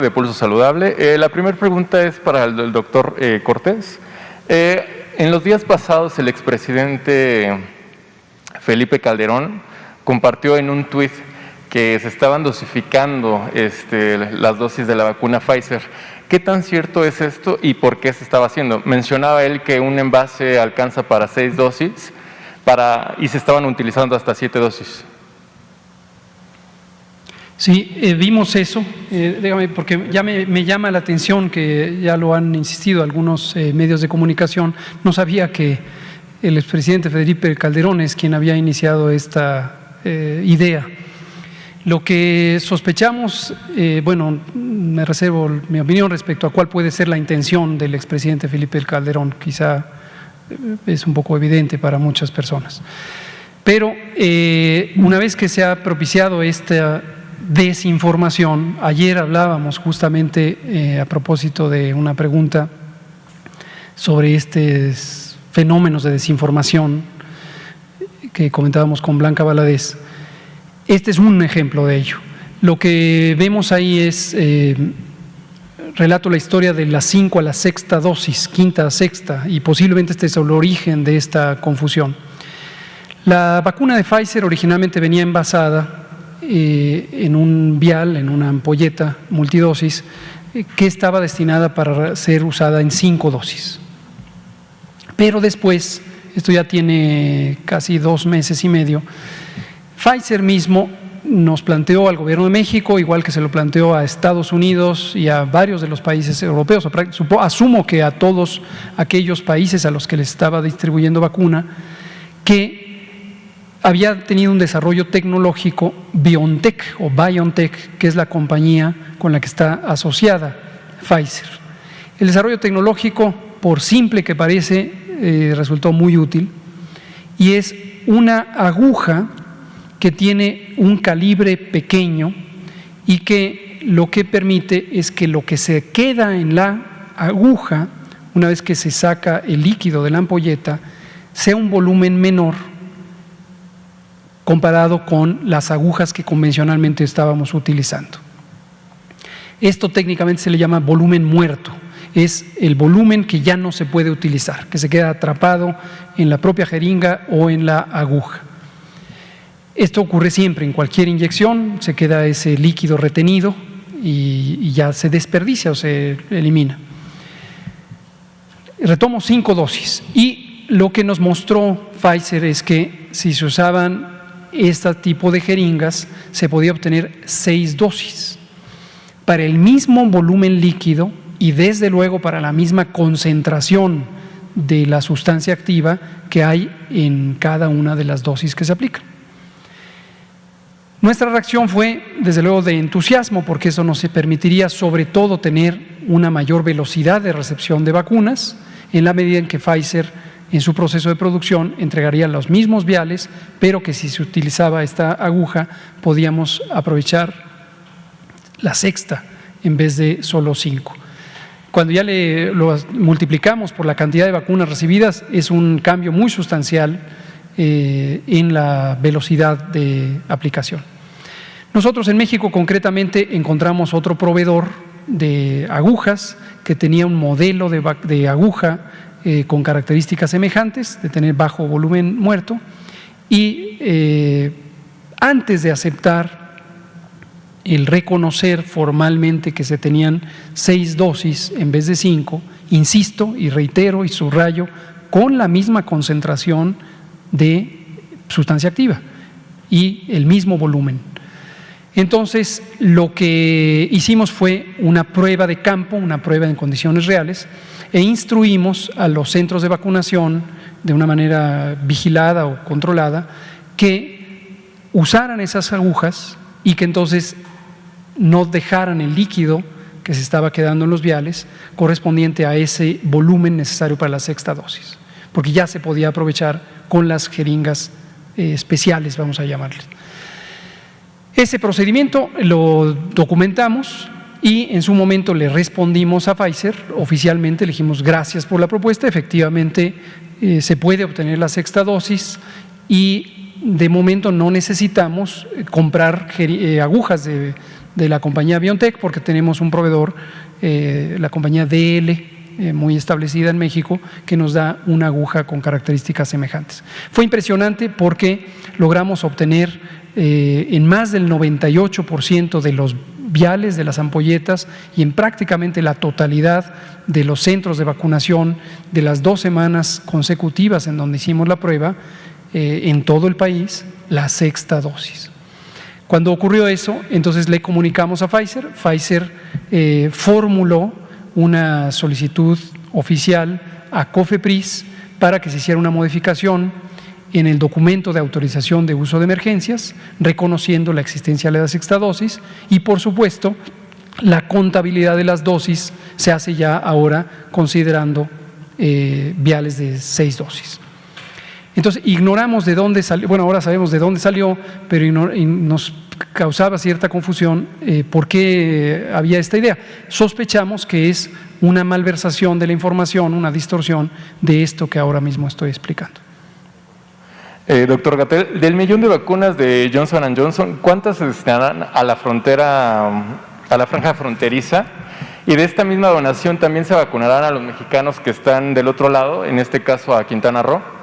De Pulso Saludable. La primera pregunta es para el doctor Cortés. En los días pasados, el expresidente Felipe Calderón compartió en un tuit que se estaban dosificando las dosis de la vacuna Pfizer. ¿Qué tan cierto es esto y por qué se estaba haciendo? Mencionaba él que un envase alcanza para 6 dosis y se estaban utilizando hasta 7 dosis. Sí, vimos eso, dígame, porque ya me llama la atención que ya lo han insistido algunos medios de comunicación. No sabía que el expresidente Felipe Calderón es quien había iniciado esta idea. Lo que sospechamos, bueno, me reservo mi opinión respecto a cuál puede ser la intención del expresidente Felipe Calderón, quizá es un poco evidente para muchas personas. Pero una vez que se ha propiciado esta desinformación, ayer hablábamos justamente a propósito de una pregunta sobre estos fenómenos de desinformación que comentábamos con Blanca Valadez. Este es un ejemplo de ello. Lo que vemos ahí es, relato la historia de la 5 a la 6ª dosis, 5ª a 6ª, y posiblemente este es el origen de esta confusión. La vacuna de Pfizer originalmente venía envasada en un vial, en una ampolleta multidosis, que estaba destinada para ser usada en 5 dosis. Pero después, esto ya tiene casi 2 meses y medio, Pfizer mismo nos planteó al Gobierno de México, igual que se lo planteó a Estados Unidos y a varios de los países europeos, asumo que a todos aquellos países a los que les estaba distribuyendo vacuna, que había tenido un desarrollo tecnológico BioNTech o BioNTech, que es la compañía con la que está asociada Pfizer. El desarrollo tecnológico, por simple que parece, resultó muy útil y es una aguja que tiene un calibre pequeño y que lo que permite es que lo que se queda en la aguja, una vez que se saca el líquido de la ampolleta, sea un volumen menor comparado con las agujas que convencionalmente estábamos utilizando. Esto técnicamente se le llama volumen muerto, es el volumen que ya no se puede utilizar, que se queda atrapado en la propia jeringa o en la aguja. Esto ocurre siempre, en cualquier inyección se queda ese líquido retenido y ya se desperdicia o se elimina. Retomo 5 dosis y lo que nos mostró Pfizer es que si se usaban este tipo de jeringas se podía obtener 6 dosis para el mismo volumen líquido y desde luego para la misma concentración de la sustancia activa que hay en cada una de las dosis que se aplican. Nuestra reacción fue desde luego de entusiasmo, porque eso nos permitiría sobre todo tener una mayor velocidad de recepción de vacunas en la medida en que Pfizer en su proceso de producción entregaría los mismos viales, pero que si se utilizaba esta aguja podíamos aprovechar la 6ª en vez de solo 5. Cuando ya lo multiplicamos por la cantidad de vacunas recibidas, es un cambio muy sustancial en la velocidad de aplicación. Nosotros en México concretamente encontramos otro proveedor de agujas que tenía un modelo de aguja con características semejantes, de tener bajo volumen muerto, y antes de aceptar el reconocer formalmente que se tenían 6 dosis en vez de 5, insisto y reitero y subrayo, con la misma concentración de sustancia activa y el mismo volumen. Entonces, lo que hicimos fue una prueba de campo, una prueba en condiciones reales, e instruimos a los centros de vacunación de una manera vigilada o controlada que usaran esas agujas y que entonces no dejaran el líquido que se estaba quedando en los viales correspondiente a ese volumen necesario para la 6ª dosis, porque ya se podía aprovechar con las jeringas especiales, vamos a llamarles. Ese procedimiento lo documentamos y en su momento le respondimos a Pfizer, oficialmente le dijimos gracias por la propuesta, efectivamente se puede obtener la 6ª dosis y de momento no necesitamos comprar agujas de la compañía BioNTech, porque tenemos un proveedor, la compañía DL, muy establecida en México, que nos da una aguja con características semejantes. Fue impresionante porque logramos obtener en más del 98% de los viales, de las ampolletas, y en prácticamente la totalidad de los centros de vacunación de las 2 semanas consecutivas en donde hicimos la prueba, en todo el país, la 6ª dosis. Cuando ocurrió eso, entonces le comunicamos a Pfizer. Pfizer formuló una solicitud oficial a COFEPRIS para que se hiciera una modificación en el documento de autorización de uso de emergencias, reconociendo la existencia de la 6ª dosis, y por supuesto la contabilidad de las dosis se hace ya ahora considerando viales de 6 dosis. Entonces ignoramos de dónde salió, bueno, ahora sabemos de dónde salió, pero nos causaba cierta confusión por qué había esta idea. Sospechamos que es una malversación de la información, una distorsión de esto que ahora mismo estoy explicando. Doctor Gatell, del millón de vacunas de Johnson & Johnson, ¿cuántas se destinarán a la frontera, a la franja fronteriza? Y de esta misma donación también se vacunarán a los mexicanos que están del otro lado, en este caso a Quintana Roo.